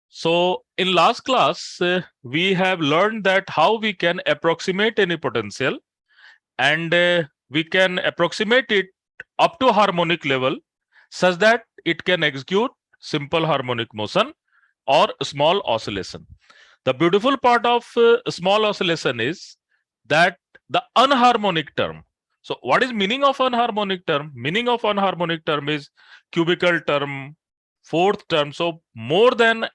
So in last class, we have learned that how we can approximate any potential, and we can approximate it up to harmonic level such that it can execute simple harmonic motion or small oscillation. The beautiful part of small oscillation is that the unharmonic term. So what is meaning of unharmonic term? Meaning of unharmonic term is cubical term, fourth term. So more than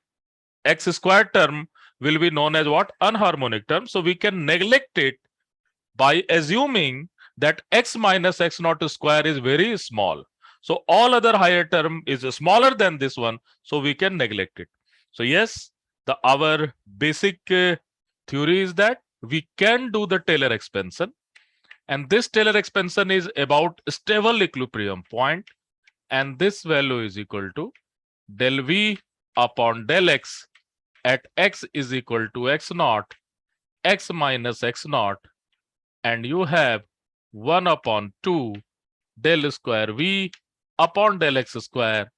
x squared term will be known as what? Unharmonic term. So we can neglect it by assuming that x minus x naught square is very small. So all other higher term is smaller than this one. So we can neglect it. So yes, our basic theory is that we can do the Taylor expansion. And this Taylor expansion is about stable equilibrium point. And this value is equal to del V upon del X at X is equal to X naught, X minus X naught, and you have 1 upon 2 del square V upon del X square,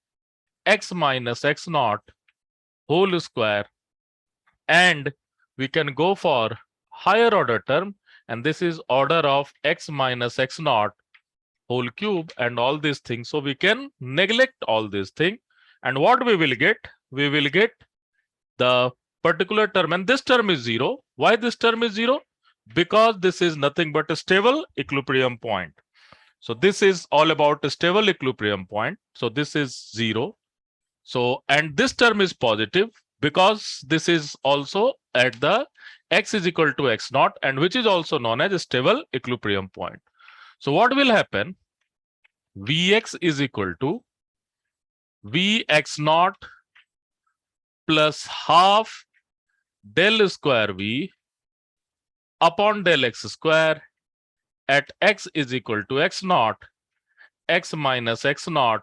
X minus X naught whole square, and we can go for higher order term, and this is order of X minus X naught whole cube and all these things. So we can neglect all these things, and what we will get? We will get the particular term, and this term is 0. Why this term is 0? Because this is nothing but a stable equilibrium point. So this is all about a stable equilibrium point. So this is 0. So, and this term is positive because this is also at the x is equal to x naught, and which is also known as a stable equilibrium point. So what will happen? Vx is equal to Vx naught plus half del square V upon del X square at X is equal to X naught, X minus X naught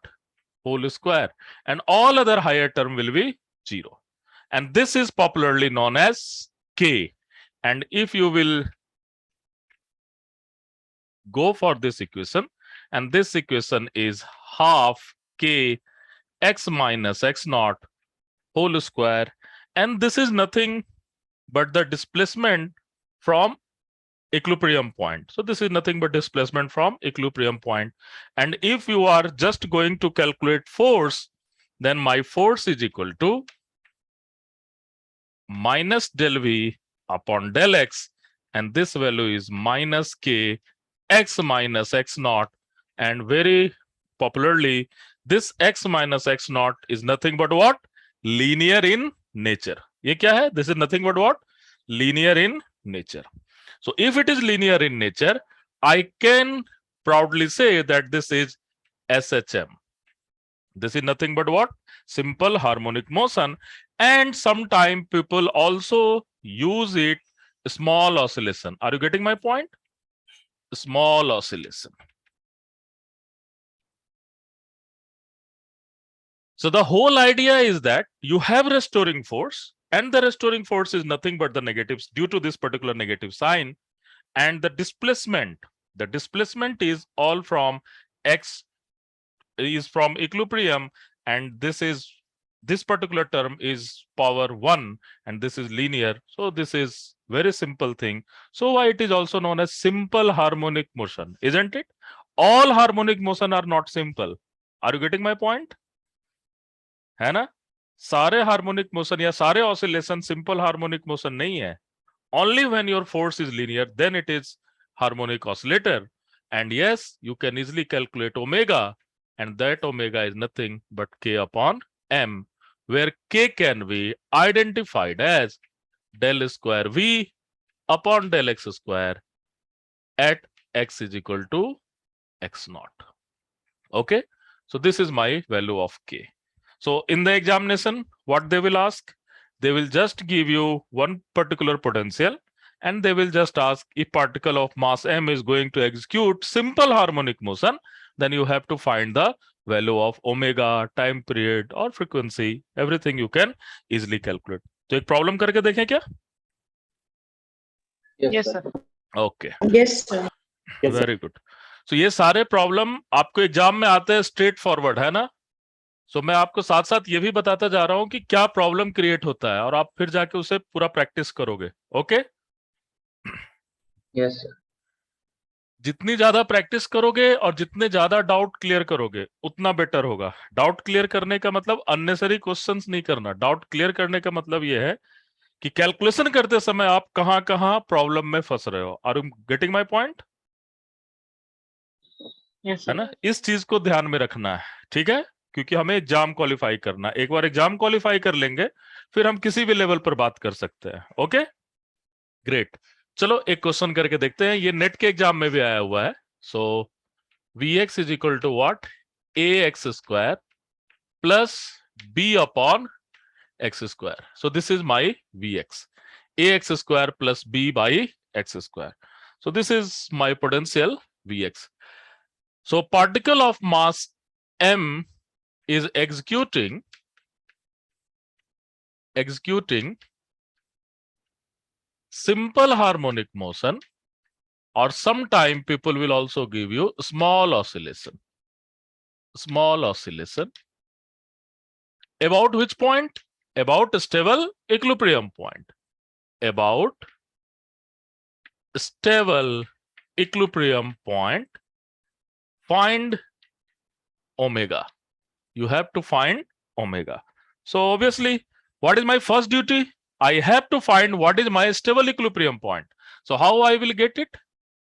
whole square, and all other higher term will be 0. And this is popularly known as K. And if you will go for this equation, and this equation is half K X minus X naught whole square, and this is nothing but the displacement from equilibrium point. So this is nothing but displacement from equilibrium point. And if you are just going to calculate force, then my force is equal to minus del V upon del X, and this value is minus K X minus X naught, and very popularly this X minus X naught is nothing but what? Linear in nature. ये क्या है? This is nothing but what? Linear in nature. So if it is linear in nature, I can proudly say that this is SHM. This is nothing but what? Simple harmonic motion. And sometimes people also use it small oscillation. Are you getting my point? Small oscillation. So the whole idea is that you have restoring force, and the restoring force is nothing but the negatives due to this particular negative sign, and the displacement is all from X is from equilibrium, and this particular term is power 1, and this is linear. So this is very simple thing. So why it is also known as simple harmonic motion, isn't it? All harmonic motion are not simple. Are you getting my point? है ना? सारे harmonic motion या सारे oscillation simple harmonic motion नहीं है. Only when your force is linear, then it is harmonic oscillator. And yes, you can easily calculate omega, and that omega is nothing but K upon M, where K can be identified as del square V upon del X square at X is equal to X naught. Okay, so this is my value of K. So in the examination, what they will ask? They will just give you one particular potential, and they will just ask if particle of mass m is going to execute simple harmonic motion, then you have to find the value of omega, time period or frequency. Everything you can easily calculate. तो एक problem करके देखें क्या? Yes, sir. Okay. Yes, sir. Very good. So ये सारे problem आपको exam में आते हैं स्ट्रेट फॉरवर्ड, है ना? सो मैं आपको साथ साथ ये भी बताता जा रहा हूं कि क्या प्रॉब्लम क्रिएट होता है और आप फिर जाके उसे पूरा प्रैक्टिस करोगे। ओके? Yes sir. जितनी ज्यादा प्रैक्टिस करोगे और जितने ज्यादा डाउट क्लियर करोगे उतना बेटर होगा। डाउट क्लियर करने का मतलब अननेसरी क्वेश्चंस नहीं करना। डाउट क्लियर करने का मतलब यह है कि कैलकुलेशन करते समय आप कहां कहां प्रॉब्लम में फंस रहे हो। Are you getting my point? Yes है सर। ना? इस चीज को ध्यान में रखना है, ठीक है? क्योंकि हमें एग्जाम क्वालिफाई करना है। एक बार एग्जाम क्वालिफाई कर लेंगे फिर हम किसी भी लेवल पर बात कर सकते हैं। Okay, great. चलो एक क्वेश्चन करके देखते हैं। ये नेट के एग्जाम में भी आया हुआ है। So Vx is equal to what? ax square plus b upon x square. So this is my Vx, ax square plus b by x square. So this is my potential Vx. So particle of mass m is executing simple harmonic motion, or sometime people will also give you small oscillation. About which point? About stable equilibrium point. About stable equilibrium point, find omega. You have to find omega. So obviously, what is my first duty? I have to find what is my stable equilibrium point. So how I will get it?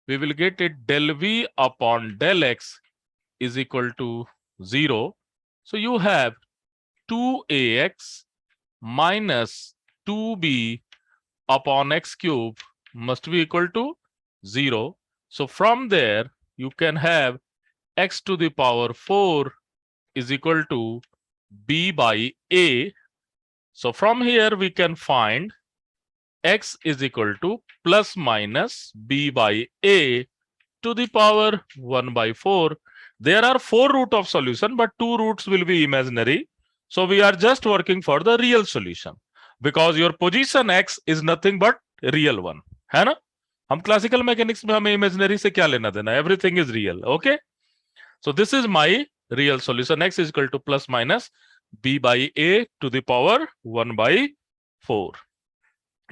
We will get it del V upon del X is equal to 0. So you have 2ax minus 2b upon x cube must be equal to 0. So from there, you can have x to the power 4 is equal to b by a. So from here, we can find x is equal to plus minus b by a to the power 1 by 4. There are 4 root of solution, but 2 roots will be imaginary. So we are just working for the real solution because your position x is nothing but real one. है ना? हम classical mechanics में हमें imaginary से क्या लेना देना? Everything is real. Okay? So this is my real solution. X is equal to plus minus b by a to the power 1 by 4.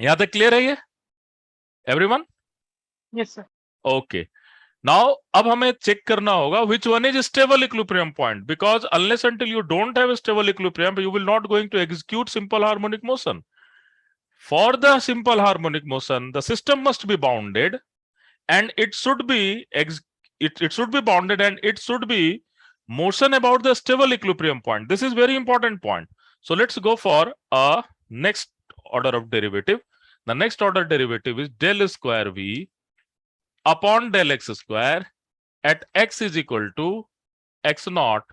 यहाँ तक clear है ये? Everyone? Yes sir. Okay. Now, अब हमें चेक करना होगा which one is stable equilibrium point, because unless until you don't have a stable equilibrium, you will not going to execute simple harmonic motion. For the simple harmonic motion, the system must be bounded, and it should be it should be bounded, and it should be motion about the stable equilibrium point. This is very important point. So let's go for a next order of derivative. The next order derivative is del square V upon del x square at x is equal to x naught,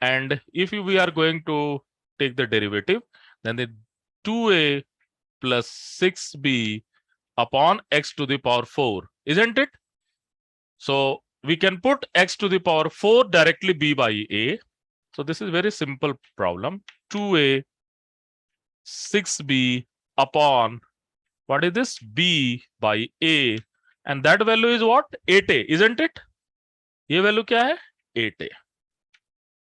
and if we are going to take the derivative, then the 2a plus 6b upon x to the power 4, isn't it? So we can put x to the power 4 directly b by a. So this is very simple problem. 2a 6b upon what is this? B by a, and that value is what? 8a, isn't it? ये value क्या है? 8a.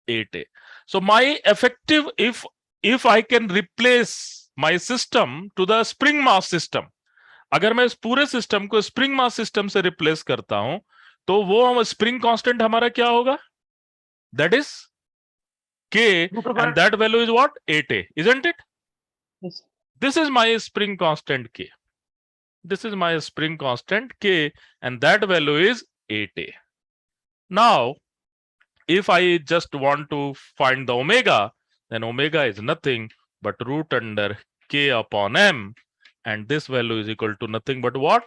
8a. So my effective, if I can replace my system to the spring mass system, अगर मैं इस पूरे system को spring mass system से replace करता हूं तो वो स्प्रिंग कांस्टेंट हमारा क्या होगा? That is k, and that value is what? 8a, isn't it? Yes. This is my spring constant k. This is my spring constant k, and that value is 8a. Now, if I just want to find the omega, then omega is nothing but root under k upon m, and this value is equal to nothing but what?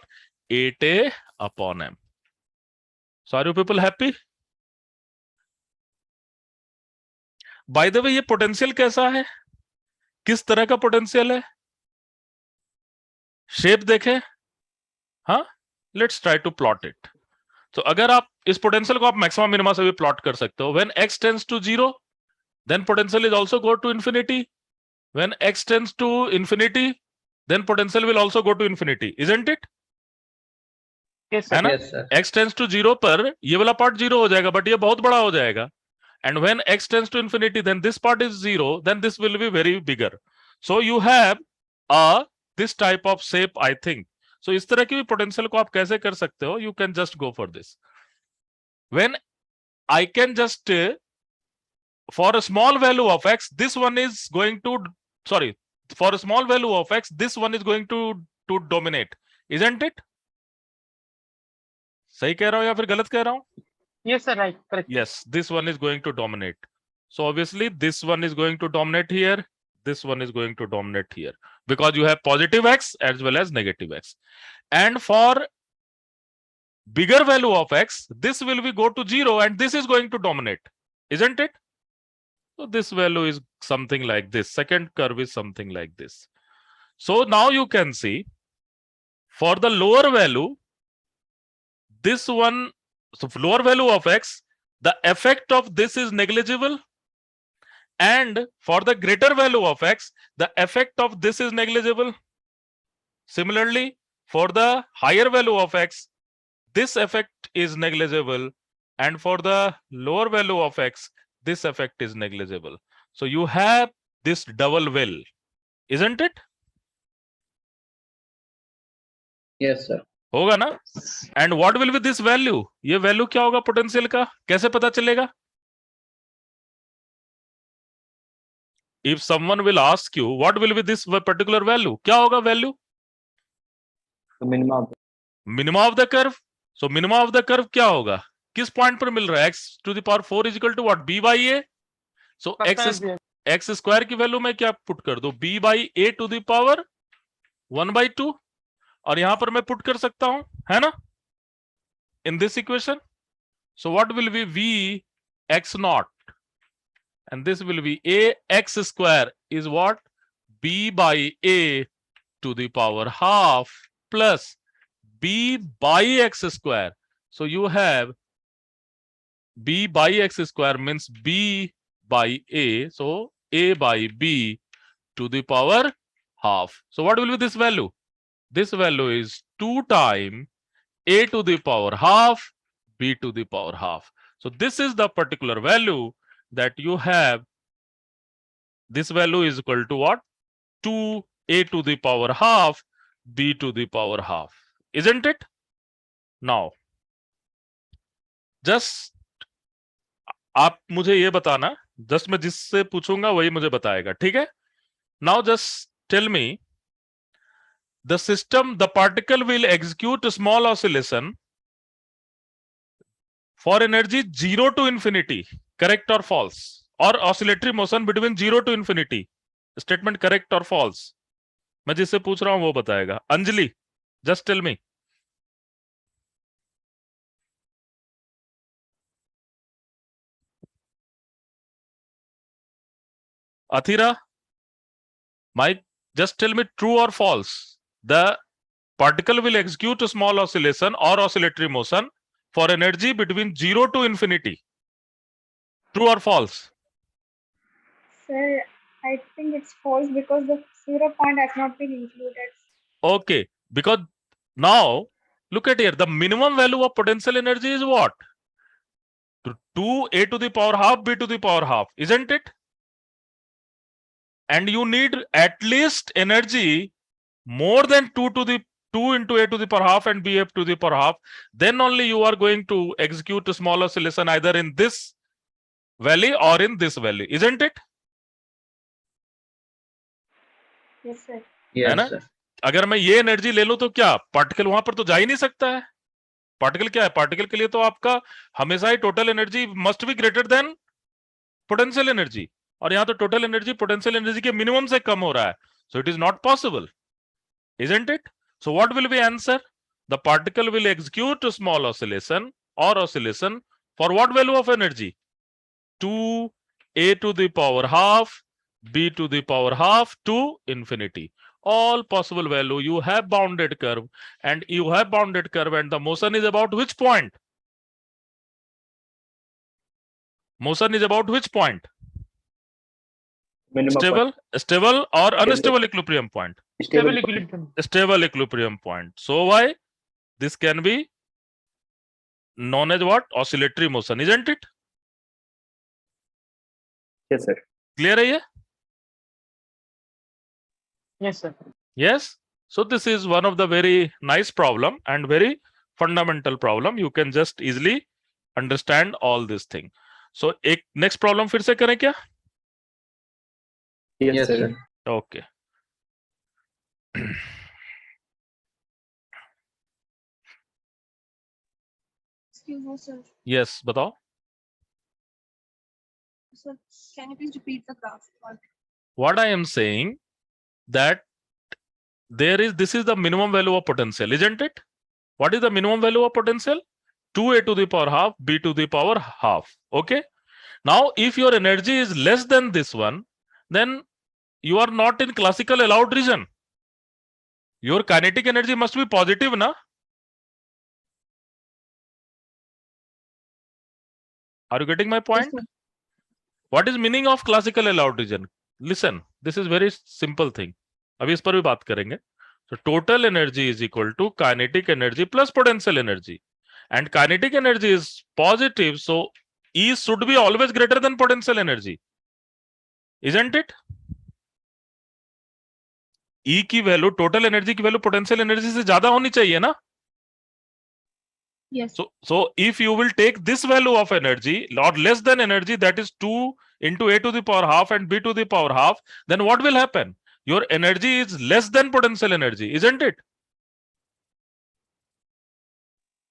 8a upon m. So are you people happy? By the way, ये potential कैसा है? किस तरह का potential है? Shape देखें? हाँ, let's try to plot it. तो अगर आप इस पोटेंशियल को आप मैक्सिमम मिनिमा से भी प्लॉट कर सकते हो. When x tends to 0, then potential is also go to infinity. When x tends to infinity, then potential will also go to infinity, isn't it? Yes, है sir. ना? Yes, sir. x tends to 0 पर ये वाला part 0 हो जाएगा, but ये बहुत बड़ा हो जाएगा. And when x tends to infinity, then this part is 0, then this will be very bigger. So you have this type of shape, I think. So इस तरह की भी potential को आप कैसे कर सकते हो? You can just go for this. When I can just for a small value of x, this one is going to, sorry, for a small value of x, this one is going to dominate, isn't it? सही कह रहा हूं या फिर गलत कह रहा हूं? Yes, sir. Right. Correct. Yes, this one is going to dominate. So obviously this one is going to dominate here. This one is going to dominate here because you have positive x as well as negative x. And for bigger value of x, this will be go to 0 and this is going to dominate, isn't it? So this value is something like this. Second curve is something like this. So now you can see for the lower value, this one, so for lower value of x, the effect of this is negligible. And for the greater value of x, the effect of this is negligible. Similarly, for the higher value of x, this effect is negligible. And for the lower value of x, this effect is negligible. So you have this double well, isn't it? Yes, sir. होगा ना? And what will be this value? ये value क्या होगा potential का? कैसे पता चलेगा? If someone will ask you, what will be this particular value? क्या होगा value? The minimum. Minimum of the curve. So minimum of the curve क्या होगा? किस point पर मिल रहा है? x to the power 4 is equal to what? b by a. So x square की value में क्या put कर दो? b by a to the power 1 by 2. और यहां पर मैं put कर सकता हूं, है ना? In this equation. So what will be v x naught? And this will be a x square is what? b by a to the power half plus b by x square. So you have b by x square means b by a. So a by b to the power half. So what will be this value? This value is 2 times a to the power half, b to the power half. So this is the particular value that you have. This value is equal to what? 2a to the power half, b to the power half. Isn't it? Now, just आप मुझे ये बताना, just मैं जिससे पूछूंगा वही मुझे बताएगा, ठीक है? Now just tell me, the system, the particle will execute a small oscillation for energy 0 to infinity, correct or false? Or oscillatory motion between 0 to infinity. Statement correct or false? मैं जिससे पूछ रहा हूं वो बताएगा. Anjali, just tell me. Athira, Mike, just tell me true or false. The particle will execute a small oscillation or oscillatory motion for energy between 0 to infinity. True or false? Sir, I think it's false because the 0 point has not been included. Okay, because now look at here, the minimum value of potential energy is what? 2a to the power half, b to the power half, isn't it? And you need at least energy more than 2 into a to the power half and b to the power half. Then only you are going to execute a small oscillation either in this valley or in this valley, isn't it? Yes, sir. Yes, है ना? sir. अगर मैं ये energy ले लूं तो क्या particle वहां पर तो जा ही नहीं सकता है. पार्टिकल क्या है? पार्टिकल के लिए तो आपका हमेशा ही total energy must be greater than potential energy, और यहां तो टोटल एनर्जी पोटेंशियल एनर्जी के मिनिमम से कम हो रहा है. So it is not possible, isn't it? So what will be answer? The particle will execute a small oscillation or oscillation for what value of energy? 2a to the power half, b to the power half to infinity. All possible value. You have bounded curve, and you have bounded curve, and the motion is about which point? Motion is about which point? Minimum Stable or unstable equilibrium point? Stable equilibrium. Stable equilibrium point. So why? This can be known as what? Oscillatory motion, isn't it? Yes, sir. Clear है ये? Yes, sir. Yes. So this is one of the very nice problem and very fundamental problem. You can just easily understand all this thing. So एक next problem फिर से करें क्या? Yes, sir. Okay. Excuse me, sir. Yes, बताओ. Sir, can you please repeat the graph? What I am saying that this is the minimum value of potential, isn't it? What is the minimum value of potential? 2a to the power half, b to the power half. Okay. Now, if your energy is less than this one, then you are not in classical allowed region. Your kinetic energy must be positive, na? Are you getting my point? Yes, sir. What is meaning of classical allowed region? Listen, this is very simple thing. अभी इस पर भी बात करेंगे. So total energy is equal to kinetic energy plus potential energy. And kinetic energy is positive, so E should be always greater than potential energy. Isn't it? E की value total energy की value potential energy से ज्यादा होनी चाहिए ना. Yes. So if you will take this value of energy or less than energy, that is 2 into a to the power half and b to the power half, then what will happen? Your energy is less than potential energy, isn't it?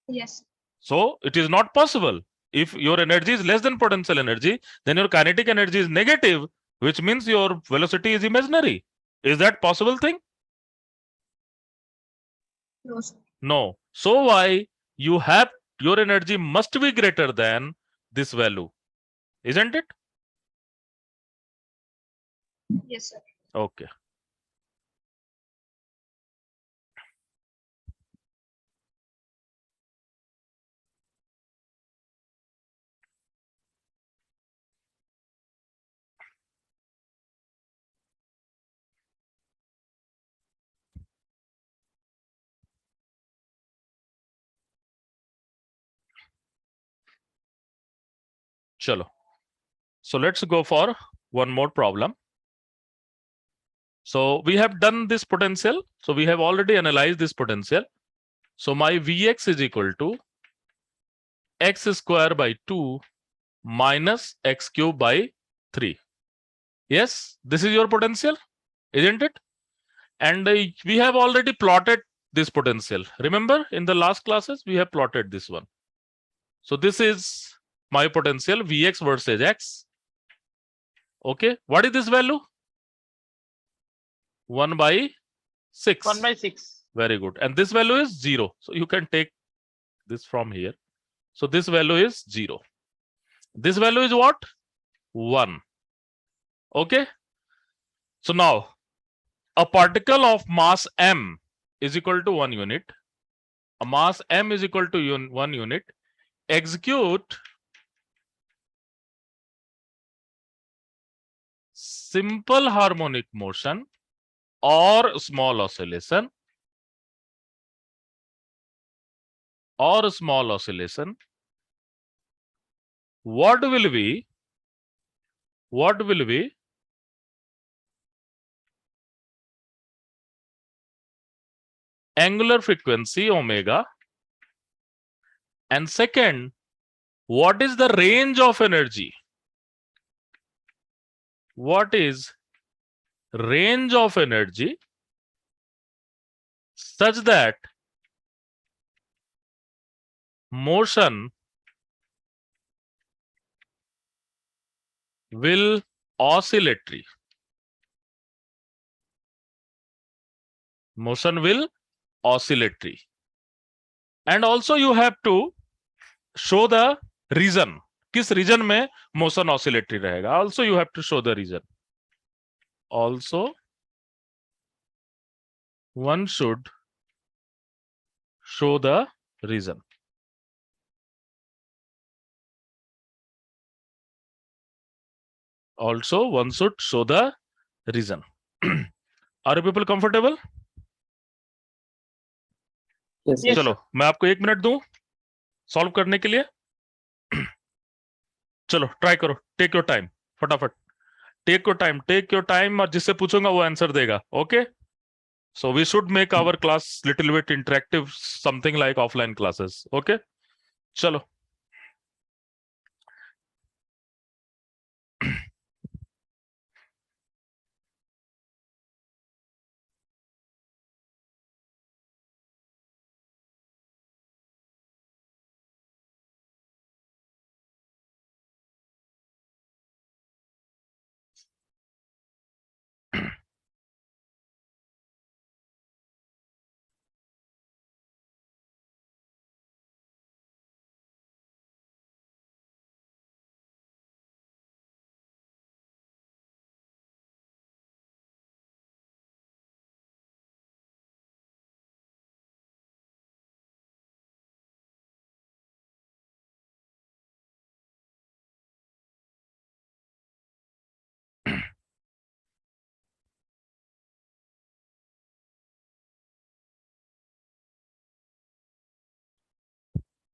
Yes. So it is not possible. If your energy is less than potential energy, then your kinetic energy is negative, which means your velocity is imaginary. Is that possible thing? No, sir. No. So why you have your energy must be greater than this value, isn't it? Yes, sir. Okay. Chalo. So let's go for one more problem. So we have done this potential. So we have already analyzed this potential. So my Vx is equal to x square by 2 minus x cube by 3. Yes, this is your potential, isn't it? And we have already plotted this potential. Remember, in the last classes, we have plotted this one. So this is my potential Vx versus x. Okay, what is this value? 1 by 6. 1 by 6. Very good. And this value is 0. So you can take this from here. So this value is 0. This value is what? 1. Okay. So now, a particle of mass m is equal to 1 unit. A mass m is equal to 1 unit. Execute simple harmonic motion or small oscillation what will be angular frequency omega, and second, what is the range of energy? What is range of energy such that motion will oscillatory. Motion will oscillatory. And also you have to show the reason. किस region में motion oscillatory रहेगा. Also you have to show the reason. Also one should show the reason. Also one should show the reason. Are you people comfortable? Yes, Yes, चलो मैं आपको 1 minute दूं solve करने के लिए. चलो ट्राई करो, टेक योर टाइम फटाफट. टेक योर टाइम, और जिससे पूछूंगा वो आंसर देगा. Okay, so we should make our class little bit interactive, something like offline classes. Okay, chalo.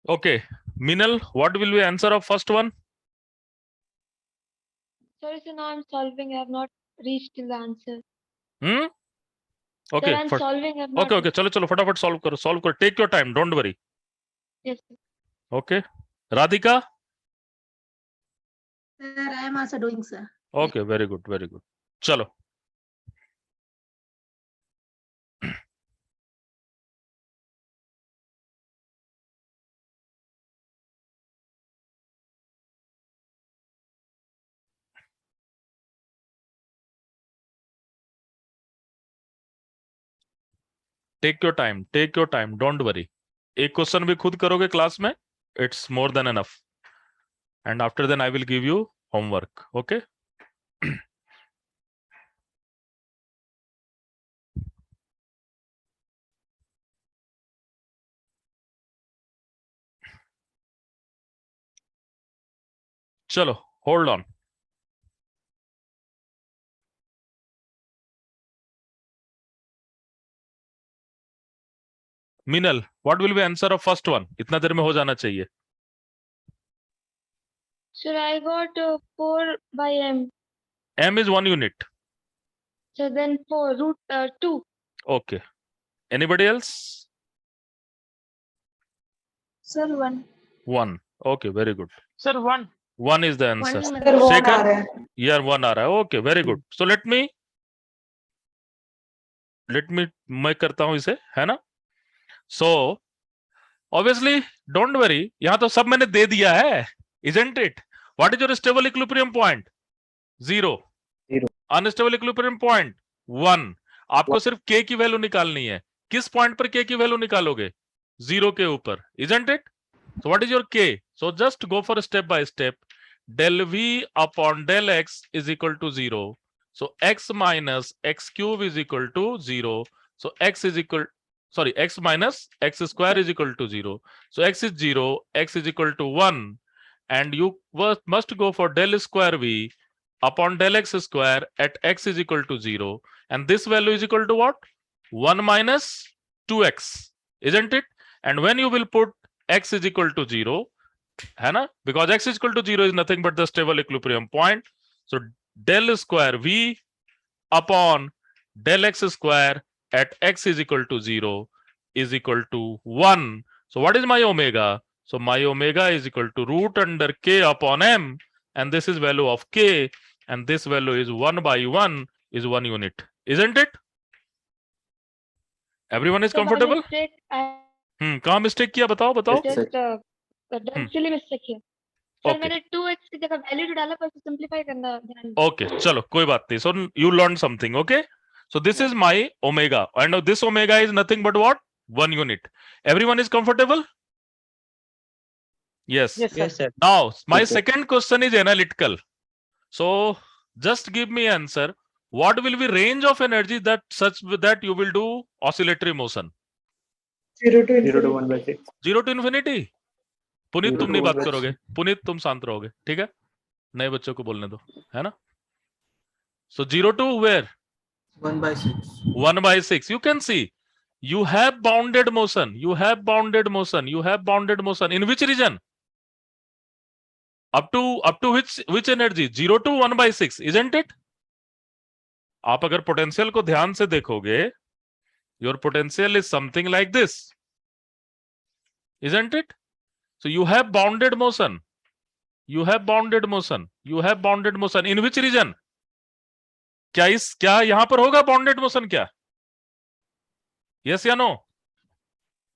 Okay, Minal, what will be answer of first one? Sorry, sir, now I'm solving. I have not reached till the answer. Hmm. Sir, Okay. I'm solving. I have not. Okay. Chalo. फटाफट solve करो. Take your time. Don't worry. Yes, sir. Okay. Radhika. Sir, I am also doing, sir. Okay. Very good. Very good. Chalo. Take your time. Take your time. Don't worry. एक question भी खुद करोगे class में, it's more than enough. And after then I will give you homework. Okay. Chalo. Hold on. Minal, what will be answer of first one? इतना देर में हो जाना चाहिए. Sir, I got 4 by m. M is 1 unit. So then 4 root 2. Okay. Anybody else? Sir, 1. 1. Okay, very good. Sir, 1. 1 is the answer. One Sir, 1 Shekhar? आ रहा है. Yeah, 1 आ रहा है. Okay, very good. So let me मैं करता हूं इसे, है ना? So obviously don't worry, यहां तो सब मैंने दे दिया है, isn't it? What is your stable equilibrium point? 0. 0. Unstable equilibrium point 1. आपको सिर्फ k की वैल्यू निकालनी है. किस पॉइंट पर k की वैल्यू निकालोगे? 0 के ऊपर, isn't it? So what is your k? So just go for step by step. Del v upon del x is equal to 0. So x minus x cube is equal to 0. So x minus x square is equal to 0. So x is 0, x is equal to 1. And you must go for del square v upon del x square at x is equal to 0. And this value is equal to what? 1 minus 2x, isn't it? And when you will put x is equal to 0, है ना? Because x is equal to 0 is nothing but the stable equilibrium point. So del square v upon del x square at x is equal to 0 is equal to 1. So what is my omega? So my omega is equal to root under k upon m, and this is value of k, and this value is 1 by 1 is 1 unit, isn't it? Everyone is So by comfortable? mistake, I कहाँ mistake किया? बताओ. just done silly mistake here. Sir, Okay. मैंने 2x की जगह value तो डाला, पर simplify करना ध्यान नहीं. Okay, चलो कोई बात नहीं. So you learned something, okay? So this is my omega, and this omega is nothing but what? 1 unit. Everyone is comfortable? Yes. Yes, sir. Yes, sir. Now my Yes, sir. second question is analytical. So just give me answer. What will be range of energy that such that you will do oscillatory motion? 0 to 0 to infinity. 1 by 6. 0 to infinity. Puneet 0 तुम to नहीं 1 बात by करोगे. पुनीत तुम शांत रहोगे, ठीक है? नए बच्चों को बोलने दो, है ना? So 0 to where? 1 by 6. 1 by 6. You can see you have bounded motion. You have bounded motion. You have bounded motion. In which region? Up to which energy? 0 to 1 by 6, isn't it? आप अगर potential को ध्यान से देखोगे, your potential is something like this, isn't it? So you have bounded motion. You have bounded motion. You have bounded motion. In which region? क्या यहां पर होगा bounded motion क्या? Yes या no?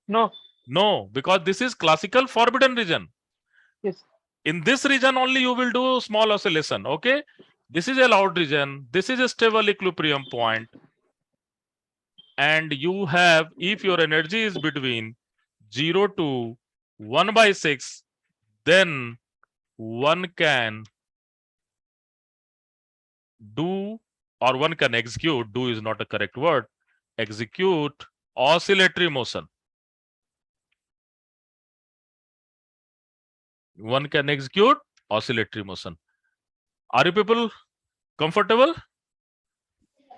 No. No, because this is classical forbidden region. Yes. In this region only you will do small oscillation. Okay, this is allowed region. This is a stable equilibrium point, and you have, if your energy is between 0 to 1/6, then one can do, or one can execute, do is not a correct word, execute oscillatory motion. One can execute oscillatory motion. Are you people comfortable?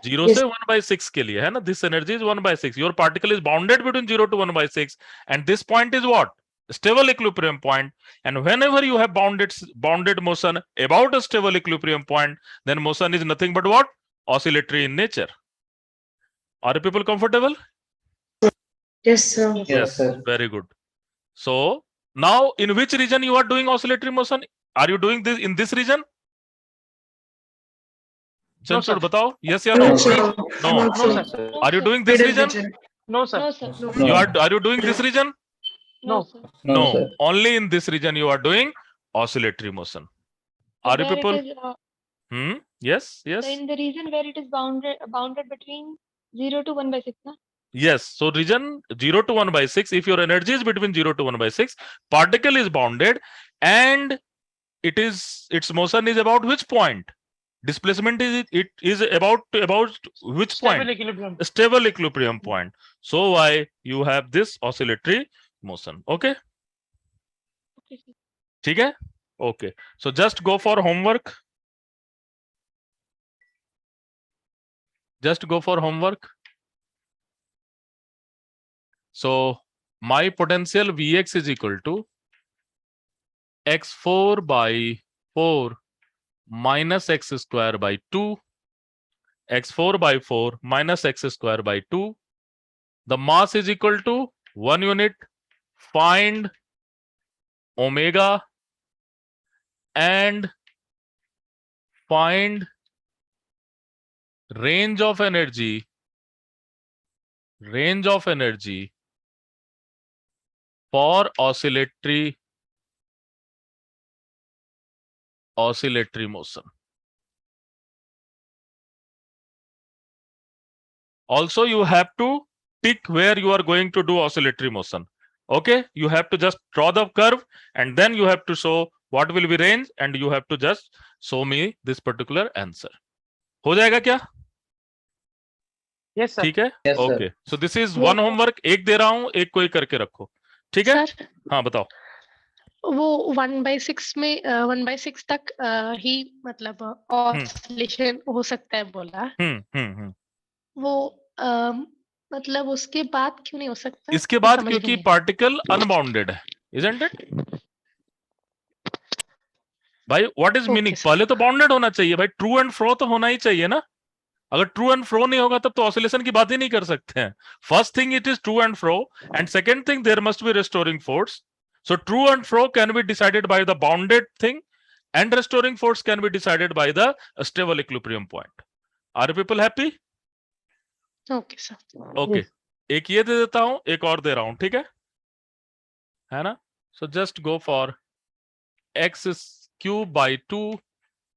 0 से 1/6 के लिए है ना, this energy is 1/6. Your particle is bounded between 0 to 1/6, and this point is what? Stable equilibrium point. And whenever you have bounded motion about a stable equilibrium point, then motion is nothing but what? Oscillatory in nature. Are you people comfortable? Yes, sir. Yes, sir. very good. So now, in which region you are doing oscillatory motion? Are you doing this in this region? No, sir. Chanchud, batao. Yes or no? No, sir. No. No, sir. Are you doing this Middle region? No, sir. No, sir. No. You are you doing this region? No, No. sir. No, sir. Only in this region you are doing oscillatory motion. So Are you where people? it is, Yes, yes. so in the region where it is bounded between 0 to 1/6, na? Yes. So region 0 to 1/6, if your energy is between 0 to 1/6, particle is bounded, and its motion is about which point? Displacement is about which Stable point? equilibrium. A stable equilibrium point. So why you have this oscillatory motion? Okay. Okay, sir. ठीक है? Okay. So just go for homework. Just go for homework. So my potential Vx is equal to x4 by 4 minus x square by 2, x4 by 4 minus x square by 2. The mass is equal to 1 unit. Find omega and find range of energy for oscillatory motion. Also, you have to pick where you are going to do oscillatory motion. Okay, you have to just draw the curve, and then you have to show what will be range, and you have to just show me this particular answer. हो जाएगा क्या? Yes, sir. ठीक है? Yes, sir. Okay. So this is one homework. एक दे रहा हूँ, एक कोई करके रखो. ठीक है? सर हाँ बताओ. वो 1/6 में 1/6 तक ही मतलब ऑसिलेशन हो सकता है बोला. वो मतलब उसके बाद क्यों नहीं हो सकता? इसके बाद समझ क्योंकि नहीं आया. पार्टिकल अनबाउंडेड है, isn't it? भाई what is Okay, meaning? sir. पहले तो बाउंडेड होना चाहिए भाई, ट्रू एंड फ्रो तो होना ही चाहिए ना. अगर ट्रू एंड फ्रो नहीं होगा तब तो ऑसिलेशन की बात ही नहीं कर सकते हैं. First thing it is to and fro, and second thing there must be restoring force. So true and fro can be decided by the bounded thing, and restoring force can be decided by the stable equilibrium point. Are people happy? Okay, sir. Okay. एक ये दे देता हूं, एक और दे रहा हूं, ठीक है ना? So just go for x cube by 2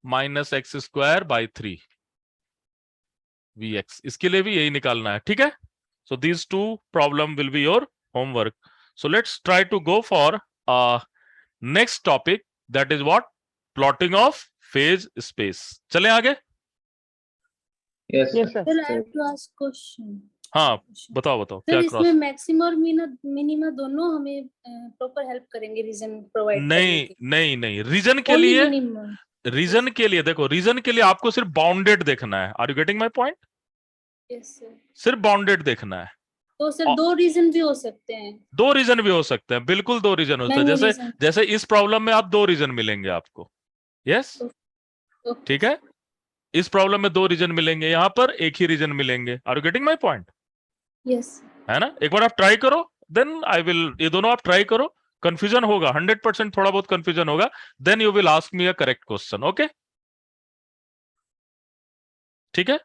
minus x square by 3 Vx. इसके लिए भी यही निकालना है, ठीक है? So these two problem will be your homework. So let's try to go for next topic, that is what? Plotting of phase space. चलें आगे? Yes, Yes, sir. Sir, I have to ask question. हाँ बताओ sir क्या इसमें cross? Maximum और minimum दोनों हमें proper help करेंगे रीजन प्रोवाइड नहीं रीजन के लिए, रीजन के लिए देखो, रीजन के लिए आपको सिर्फ बाउंडेड देखना है. Are you getting my point? Yes sir. सिर्फ बाउंडेड देखना है. तो सर दो रीजन भी हो सकते हैं. दो रीजन भी हो सकते हैं, बिल्कुल दो रीजन हो सकते हैं. जैसे इस प्रॉब्लम में आप दो रीजन मिलेंगे आपको. यस, ठीक है. इस प्रॉब्लम में 2 रीजन मिलेंगे, यहाँ पर एक ही रीजन मिलेंगे। Are you getting my point? Yes है ना? एक बार आप ट्राई करो, देन आई विल, ये दोनों आप ट्राई करो, कंफ्यूजन होगा 100%, थोड़ा बहुत कंफ्यूजन होगा, then you will ask me a correct question. Okay, ठीक है?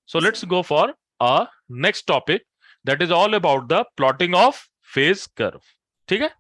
So let's go for a next topic, that is all about the plotting of phase curve. ठीक है?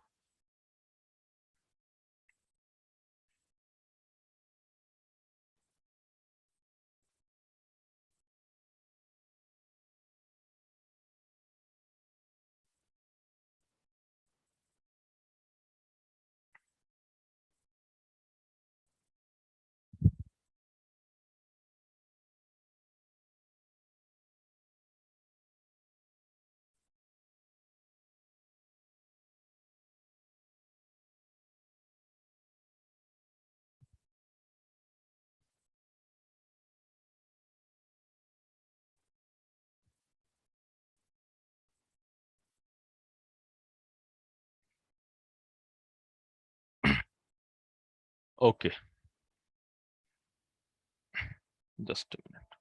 Okay, just a minute.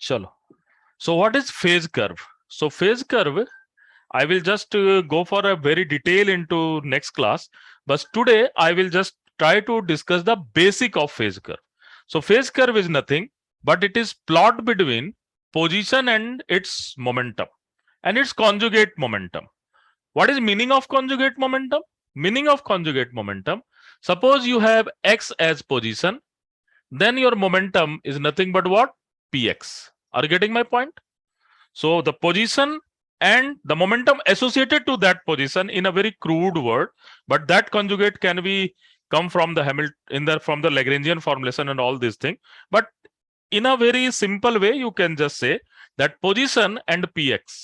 चलो, so what is phase curve? So phase curve, I will just go for a very detail into next class, but today I will just try to discuss the basic of phase curve. So phase curve is nothing but it is plot between position and its momentum and its conjugate momentum. What is meaning of conjugate momentum? Meaning of conjugate momentum, suppose you have x as position, then your momentum is nothing but what? Px. Are you getting my point? So the position and the momentum associated to that position in a very crude word, but that conjugate can be come from the from the Lagrangian formulation and all these things. But in a very simple way, you can just say that position and px,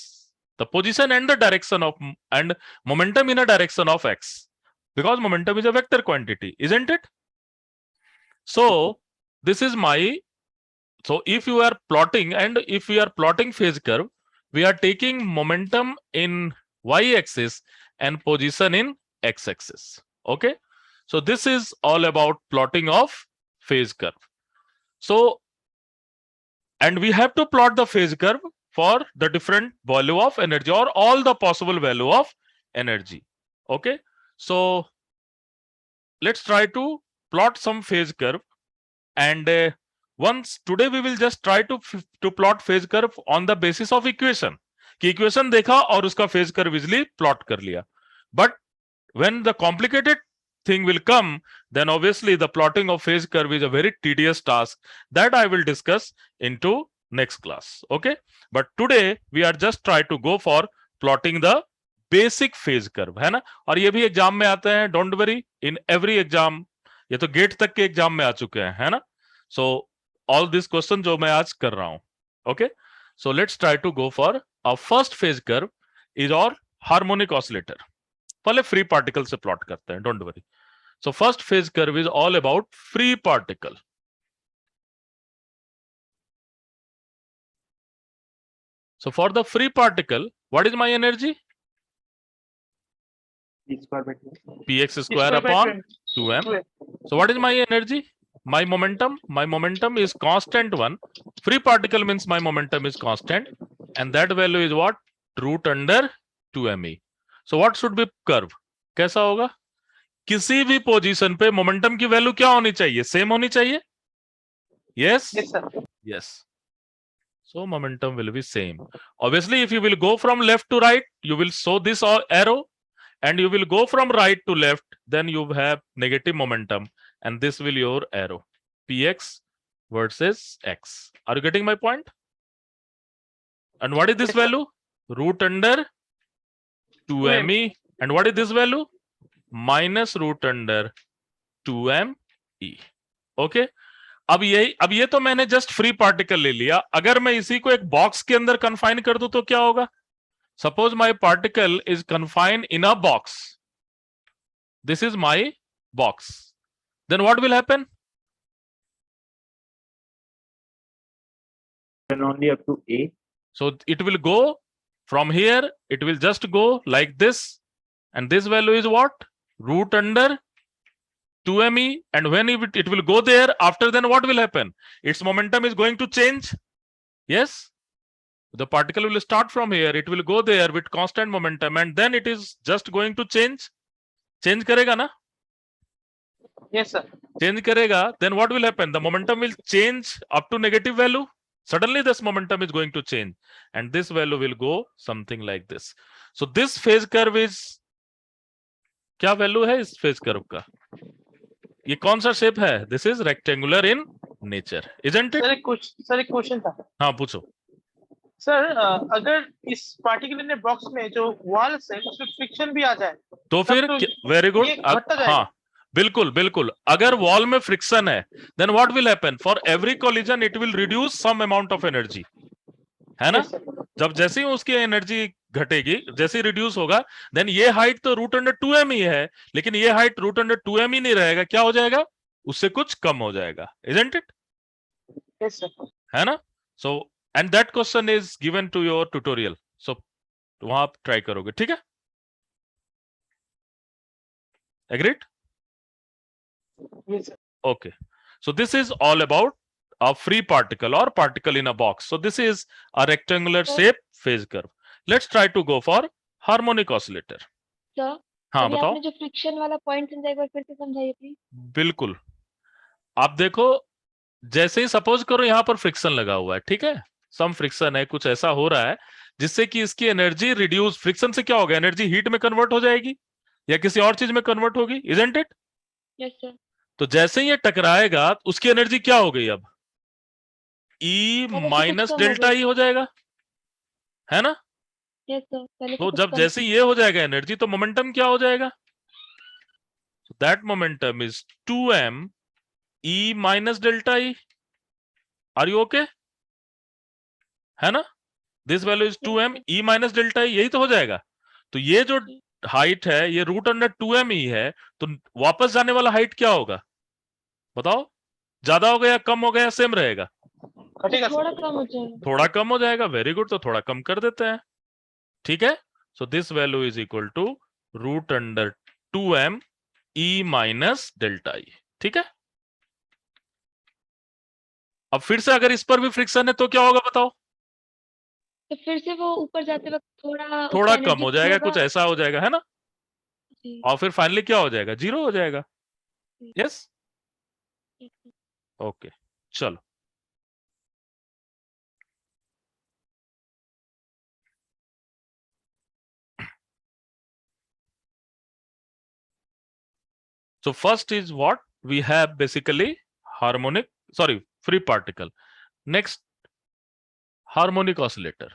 the position and the direction of and momentum in a direction of x, because momentum is a vector quantity, isn't it? So this is my, so if you are plotting and if we are plotting phase curve, we are taking momentum in y-axis and position in x-axis. Okay, so this is all about plotting of phase curve. So, and we have to plot the phase curve for the different value of energy or all the possible value of energy. Okay, so let's try to plot some phase curve, and once today we will just try to plot phase curve on the basis of equation कि equation देखा और उसका phase curve easily plot कर लिया. But when the complicated thing will come, then obviously the plotting of phase curve is a very tedious task that I will discuss into next class. Okay, but today we are just try to go for plotting the basic phase curve, है ना? और ये भी exam में आते हैं, don't worry, in every exam, ये तो गेट तक के एग्जाम में आ चुके हैं, है ना? So all these questions जो मैं आज कर रहा हूं. Okay, so let's try to go for our first phase curve is our harmonic oscillator. पहले free particle से plot करते हैं, don't worry. So first phase curve is all about free particle. So for the free particle, what is my energy? Px square upon 2m. So what is my energy? My momentum is constant one. Free particle means my momentum is constant, and that value is what? Root under 2me. So what should be curve? कैसा होगा? किसी भी position पे momentum की value क्या होनी चाहिए? Same होनी चाहिए? Yes? Yes, sir. Yes. So momentum will be same. Obviously, if you will go from left to right, you will show this arrow, and you will go from right to left, then you have negative momentum, and this will your arrow. Px versus x. Are you getting my point? And what is this Yes, sir. value? Root under 2me. And what is this value? Minus root under 2me. Okay. अब ये तो मैंने just free particle ले लिया. अगर मैं इसी को एक बॉक्स के अंदर कन्फाइन कर दूं तो क्या होगा? Suppose my particle is confined in a box. This is my box. Then what will happen? And only up to A. So it will go from here, it will just go like this, and this value is what? Root under 2me, and when it will go there, after then what will happen? Its momentum is going to change. Yes, the particle will start from here, it will go there with constant momentum, and then it is just going to change karega na? Yes, sir. Change karega, then what will happen? The momentum will change up to negative value. Suddenly this momentum is going to change, and this value will go something like this. So this phase curve is, क्या value है इस phase curve का? ये कौन सा shape है? This is rectangular in nature, isn't it? Sir एक question था हाँ पूछो। सर। अगर इस पार्टिकुलर बॉक्स में जो वॉल्स है उसमें फ्रिक्शन भी आ जाए तो फिर वेरी गुड, हाँ बिल्कुल बिल्कुल, अगर वॉल में फ्रिक्शन है then what will happen? For every collision it will reduce some amount of energy, है ना? जब जैसे ही उसकी एनर्जी घटेगी, जैसे रिड्यूस होगा, देन ये हाइट तो रूट अंडर 2m ही है, लेकिन ये हाइट रूट अंडर 2m ही नहीं रहेगा, क्या हो जाएगा? उससे कुछ कम हो जाएगा, इजंट इट? Yes sir. है ना? So and that question is given to your tutorial, so वहां आप ट्राई करोगे, ठीक है? Agreed? Yes, sir. Okay, so this is all about a free particle or particle in a box. So this is a rectangular shape phase curve. Let's try to go for harmonic oscillator. Sir हाँ अभी बताओ। आपने जो friction वाला point समझा, एक बार फिर से समझाइए प्लीज। बिल्कुल, आप देखो, जैसे ही सपोज करो यहाँ पर फ्रिक्शन लगा हुआ है, ठीक है, सम फ्रिक्शन है, कुछ ऐसा हो रहा है जिससे कि इसकी एनर्जी रिड्यूस, फ्रिक्शन से क्या होगा? एनर्जी हीट में कन्वर्ट हो जाएगी या किसी और चीज में कन्वर्ट होगी, इजंट इट? Yes sir. तो जैसे ही ये टकराएगा उसकी एनर्जी क्या हो गई? अब E माइनस डेल्टा ई हो जाएगा, है ना? Yes sir. पहले तो जब जैसे ये हो जाएगा एनर्जी, तो मोमेंटम क्या हो जाएगा? That momentum is 2m E minus delta E. Are you okay? है ना? This value is 2m E minus delta E, यही तो हो जाएगा। तो ये जो हाइट है ये रूट अंडर 2m ही है, तो वापस जाने वाला हाइट क्या होगा बताओ? ज्यादा हो गया, कम हो गया, सेम रहेगा? थोड़ा कम हो जाएगा। थोड़ा कम हो जाएगा, वेरी गुड, तो थोड़ा कम कर देते हैं, ठीक है? So this value is equal to root under 2m E minus delta E, ठीक है? अब फिर से अगर इस पर भी फ्रिक्शन है तो क्या होगा बताओ? तो फिर से वो ऊपर जाते वक्त थोड़ा थोड़ा उसका कम हो energy जाएगा, होगा। कुछ ऐसा हो जाएगा, है ना? जी। और फिर फाइनली क्या हो जाएगा? जीरो हो जाएगा। Yes, Yes, sir. ओके, चलो। So first is what we have, basically harmonic, sorry, free particle. Next, harmonic oscillator.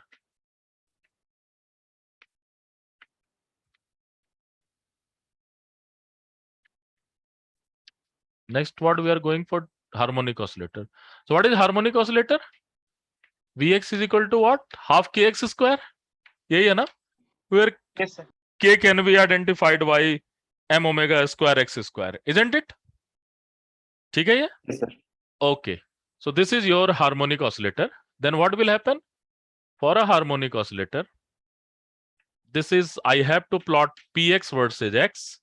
Next, what we are going for? Harmonic oscillator. So what is harmonic oscillator? Vx is equal to what? Half kx square. यही है ना? Where Yes, sir. k can be identified by m omega square x square, isn't it? ठीक है ये? Yes, sir. Okay. So this is your harmonic oscillator. Then what will happen? For a harmonic oscillator, this is, I have to plot px versus x.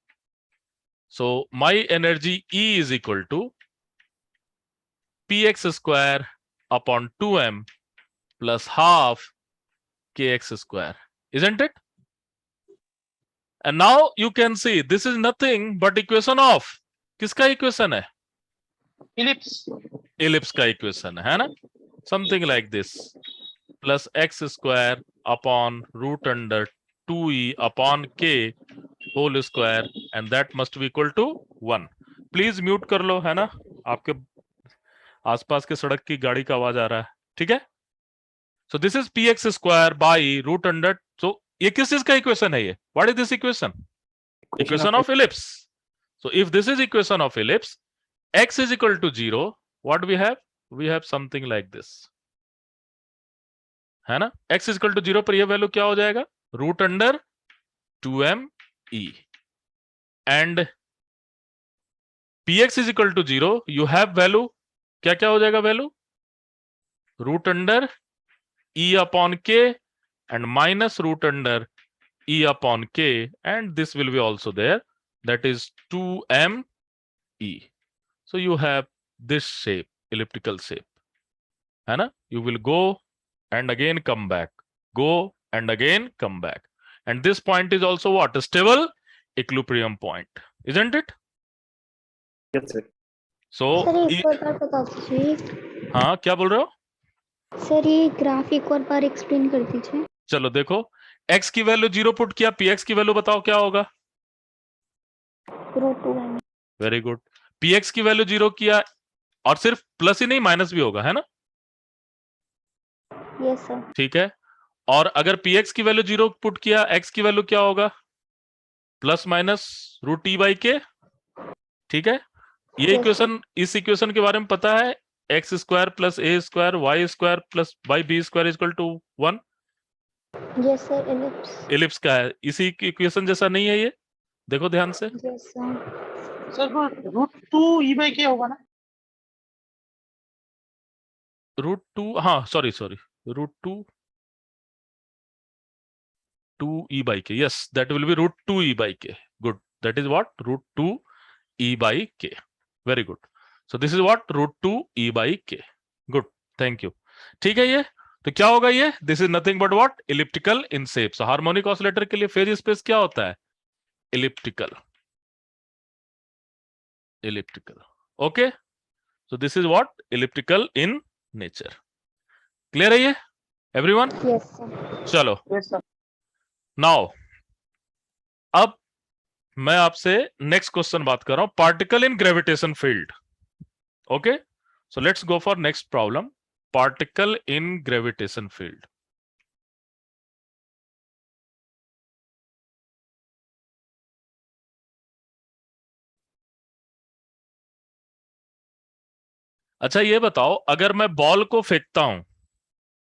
So my energy E is equal to px square upon 2m plus half kx square, isn't it? And now you can see this is nothing but equation of, किसका equation है? Ellipse. Ellipse का equation है ना? Something like this, plus x square upon root under 2e upon k whole square, and that must be equal to 1. Please mute कर लो, है ना? आपके आसपास के सड़क की गाड़ी का आवाज आ रहा है, ठीक है? So this is px square by root under, so ये किस चीज का इक्वेशन है ये? What is this equation? Equation of ellipse. So if this is equation of ellipse, x is equal to 0, what we have? We have something like this, है ना? x is equal to 0 पर ये value क्या हो जाएगा? Root under 2m e, and px is equal to 0, you have value, क्या क्या हो जाएगा value? Root under E upon K and minus root under E upon K, and this will be also there, that is 2m E. So you have this shape, elliptical shape. है ना? You will go and again come back, go and again come back. And this point is also what? A stable equilibrium point, isn't it? Yes, sir. So sir एक और बार बता दीजिए हाँ, क्या बोल रहे हो? सर, ये ग्राफ एक और बार एक्सप्लेन कर दीजिए। चलो देखो, x की वैल्यू 0 पुट किया, px की वैल्यू बताओ क्या होगा? √2m। Very good. px की वैल्यू 0 किया, और सिर्फ प्लस ही नहीं माइनस भी होगा, है ना? Yes sir. ठीक है। और अगर px की वैल्यू 0 पुट किया, x की वैल्यू क्या होगा? Plus minus √t/k। ठीक है। ये Yes, इक्वेशन, इस इक्वेशन के बारे में पता है? x square plus a square Y square plus Y B square equal to 1। Yes sir, ellipse. Ellipse का है, इसी इक्वेशन जैसा नहीं है ये? देखो ध्यान से। Yes sir. सर √2 E/K होगा ना? √2, हाँ sorry √2 2e/k, yes, that will be √2e/k. Good, that is what? √2e/k. Very good. So this is what? √2e/k. Good, thank you. ठीक है। ये तो क्या होगा? ये this is nothing but what? Elliptical in shape. So harmonic oscillator के लिए phase space क्या होता है? Elliptical. Elliptical. Okay, so this is what? Elliptical in nature. Clear है ये एवरीवन? Yes sir. चलो यस सर। नाउ, अब मैं आपसे नेक्स्ट क्वेश्चन बात कर रहा हूं, particle in gravitation field. Okay, so let's go for next problem, particle in gravitation field. अच्छा ये बताओ, अगर मैं बॉल को फेंकता हूं,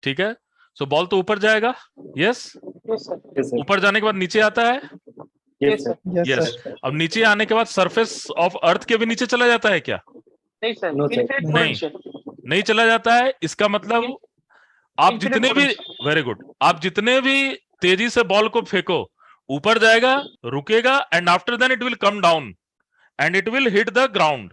ठीक है, सो बॉल तो ऊपर जाएगा, yes? Yes sir. Yes, sir. ऊपर जाने के बाद नीचे आता है, Yes, sir. यस। अब नीचे आने के बाद सरफेस ऑफ अर्थ के भी नीचे चला जाता है क्या? नहीं सर, No, sir. इनफिनिट नहीं, पोटेंशियल। नहीं चला जाता है। इसका मतलब आप Infinite जितने भी, potential। वेरी गुड, आप जितने भी तेजी से बॉल को फेंको, ऊपर जाएगा, रुकेगा, and after then it will come down and it will hit the ground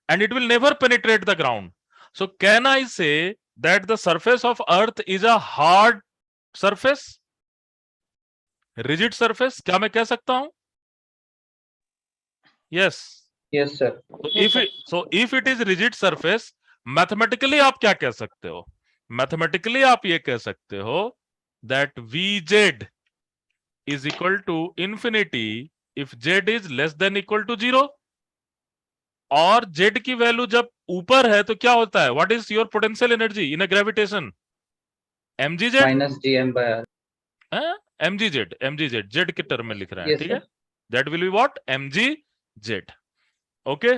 and it will never penetrate the ground. So can I say that the surface of earth is a hard surface, rigid surface? क्या मैं कह सकता हूं? Yes. Yes, sir. So if it is rigid surface, mathematically आप क्या कह सकते हो? Mathematically आप ये कह सकते हो that Vz is equal to infinity if z is less than equal to 0. और z की वैल्यू जब ऊपर है तो क्या होता है? What is your potential energy in a gravitation? mgz, Minus GM by R. mgz z के टर्म में लिख रहे हैं, Yes, ठीक sir. है? That will be what? mgz. Okay,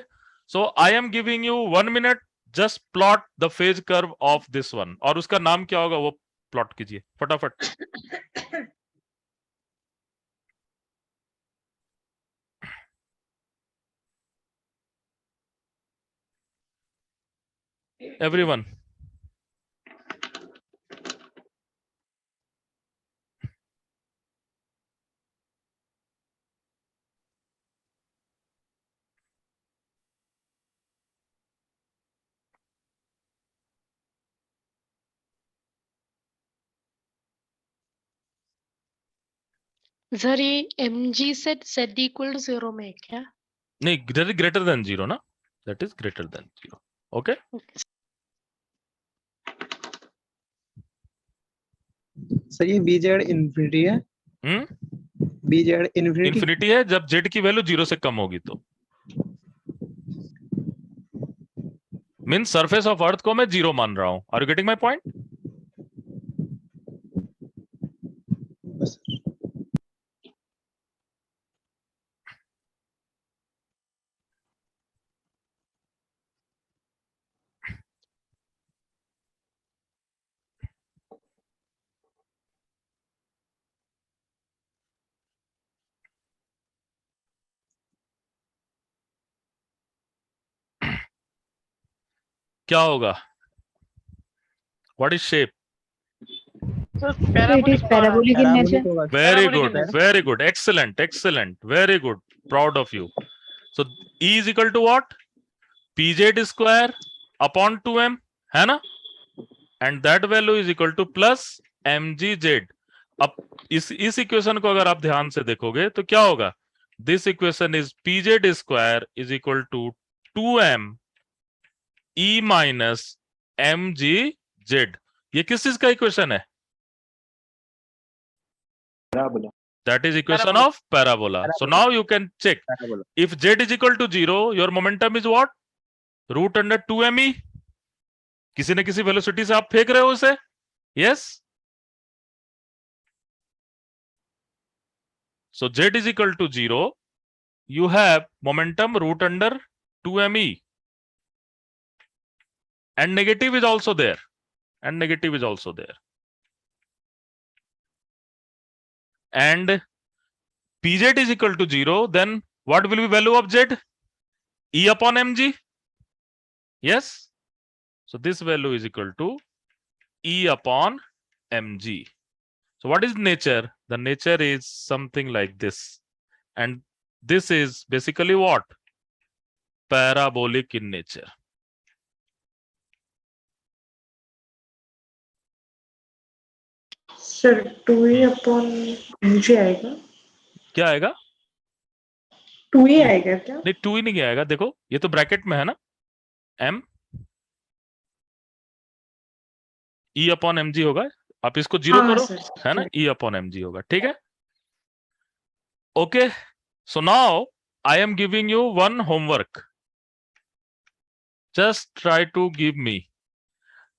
so I am giving you 1 minute, just plot the phase curve of this one, और उसका नाम क्या होगा वो प्लॉट कीजिए फटाफट। एवरीवन, सर ये mg से z इक्वल टू 0 में है क्या? नहीं, दैट इज ग्रेटर देन 0 ना, that is greater than 0। Okay, sir ये बीजेड इन्फिनिटी है। बीजेड इन्फिनिटी इन्फिनिटी है जब z की वैल्यू 0 से कम होगी तो। मीन सरफेस ऑफ अर्थ को मैं 0 मान रहा हूं। Are you getting my point? क्या होगा? What is shape? So So it is parabolic in nature. Parabolic होगा Very Parabolic good, in nature. very good, excellent, excellent, very good, proud of you. So E is equal to what? Pz square upon 2m, है ना? And that value is equal to plus mgz. अब इस equation को अगर आप ध्यान से देखोगे तो क्या होगा? This equation is pz square is equal to 2m e minus mgz. ये किस चीज का इक्वेशन है? Parabola. That is equation Parabola. of parabola. So now you can check. Parabola. If z is equal to 0, your momentum is what? Root under 2me. किसी न किसी velocity से आप फेंक रहे हो उसे. Yes. So z is equal to 0. You have momentum root under 2me. And negative is also there. And negative is also there. And pz is equal to 0, then what will be value of z? E upon mg. Yes. So this value is equal to E upon mg. So what is nature? The nature is something like this. And this is basically what? Parabolic in nature. Sir 2e upon mg आएगा. क्या आएगा? 2e आएगा क्या? नहीं 2 ही नहीं आएगा. देखो ये तो ब्रैकेट में है ना. m E अपॉन mg होगा. आप इसको 0 हाँ, करो. सर, है ना. सर. E upon mg होगा. ठीक है. Okay. So now I am giving you one homework. Just try to give me.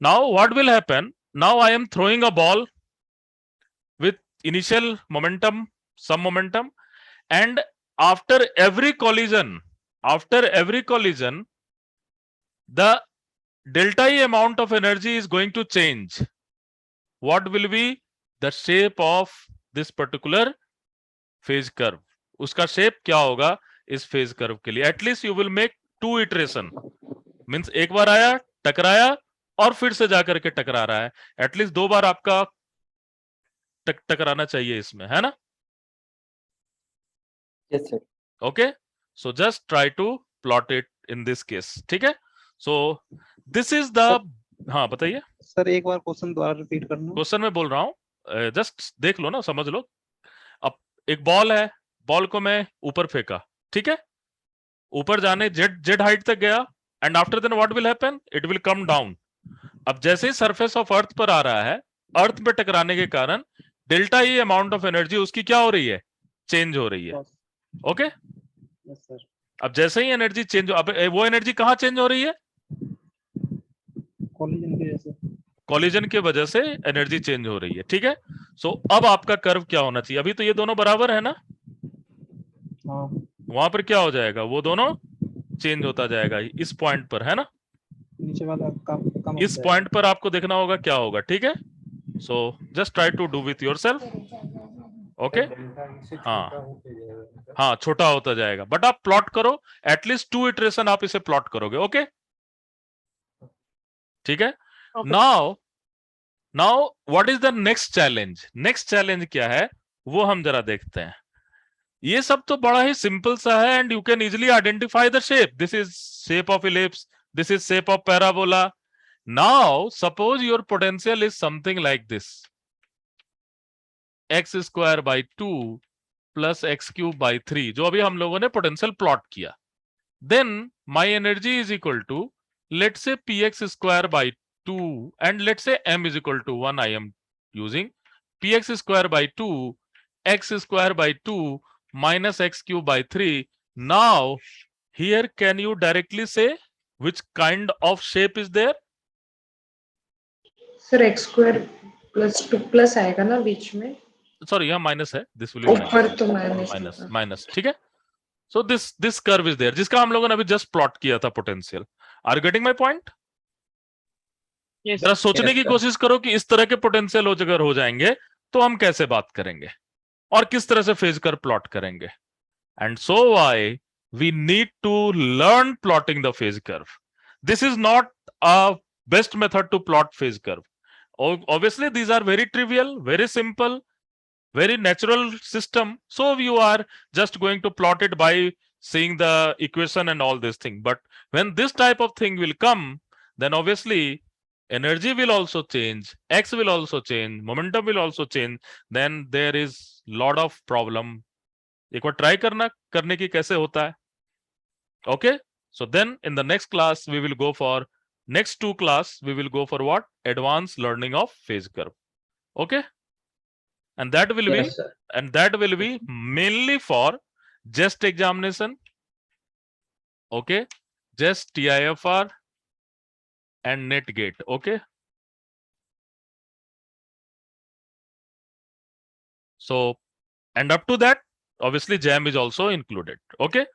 Now what will happen? Now I am throwing a ball with initial momentum, some momentum, and after every collision, the delta E amount of energy is going to change. What will be the shape of this particular phase curve? उसका shape क्या होगा इस phase curve के लिए? At least you will make 2 iteration. Means एक बार आया, टकराया और फिर से जाकर के टकरा रहा है. At least 2 बार आपका टकराना चाहिए इसमें, है ना? Yes, sir. Okay. So just try to plot it in this case. ठीक है? So this is the. हाँ बताइए. सर एक बार क्वेश्चन दोबारा रिपीट करना. क्वेश्चन में बोल रहा हूँ. जस्ट देख लो ना, समझ लो. अब एक बॉल है, बॉल को मैं ऊपर फेंका. ठीक है. ऊपर जाने जेड हाइट तक गया. And after then what will happen? It will come down. अब जैसे ही सरफेस ऑफ अर्थ पर आ रहा है, अर्थ पे टकराने के कारण delta E amount of energy उसकी क्या हो रही है? चेंज हो रही है. ओके. Yes sir. अब जैसे ही एनर्जी चेंज, अब वो एनर्जी कहाँ चेंज हो रही है? कॉलिजन की वजह से. कॉलिजन के वजह से एनर्जी चेंज हो रही है. ठीक है. सो अब आपका कर्व क्या होना चाहिए? अभी तो ये दोनों बराबर है ना. हाँ. वहां पर क्या हो जाएगा? वो दोनों चेंज होता जाएगा इस पॉइंट पर, है ना. नीचे वाला कम इस पॉइंट पर आपको देखना होगा क्या होगा. ठीक है. So just try to do with yourself. Okay. हाँ छोटा होता जाएगा. बट आप प्लॉट करो. एटलीस्ट 2 इटरेशन आप इसे प्लॉट करोगे. ओके. ठीक है. Now what is the next challenge? Next challenge क्या है वो हम जरा देखते हैं. ये सब तो बड़ा ही सिंपल सा है and you can easily identify the shape. This is shape of ellipse, this is shape of parabola. Now suppose your potential is something like this. x square by 2 plus x cube by 3, जो अभी हम लोगों ने potential plot किया. Then my energy is equal to, let's say px square by 2 and let's say m is equal to 1. I am using px square by 2 x square by 2 minus x cube by 3. Now here can you directly say which kind of shape is there? Sir x square plus 2 plus आएगा ना बीच में. Sorry, यहाँ minus है. This will be ऊपर तो minus. ठीक है. So this curve is there, जिसका हम लोगों ने अभी जस्ट प्लॉट किया था potential. Are getting my point? जरा सोचने की कोशिश करो कि इस तरह के पोटेंशियल अगर हो जाएंगे तो हम कैसे बात करेंगे और किस तरह से फेज कर्व प्लॉट करेंगे. And so why we need to learn plotting the phase curve. This is not a best method to plot phase curve. Obviously, these are very trivial, very simple, very natural system. So you are just going to plot it by seeing the equation and all this thing. But when this type of thing will come, then obviously energy will also change, x will also change, momentum will also change. Then there is lot of problem. एक बार try करने की कैसे होता है? Okay. So then in the next class we will go for next 2 class. We will go for what? Advanced learning of phase curve. Okay. And that will be Yes, sir. mainly for JEST examination. Okay. JEST, TIFR and net gate. Okay. So, and up to that, obviously JAM is also included. Okay.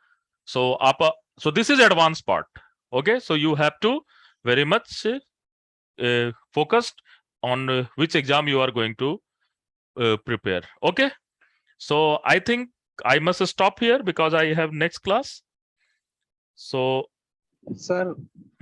So so this is advanced part. Okay. So you have to very much focused on which exam you are going to prepare. Okay. So I think I must stop here because I have next class. So Sir,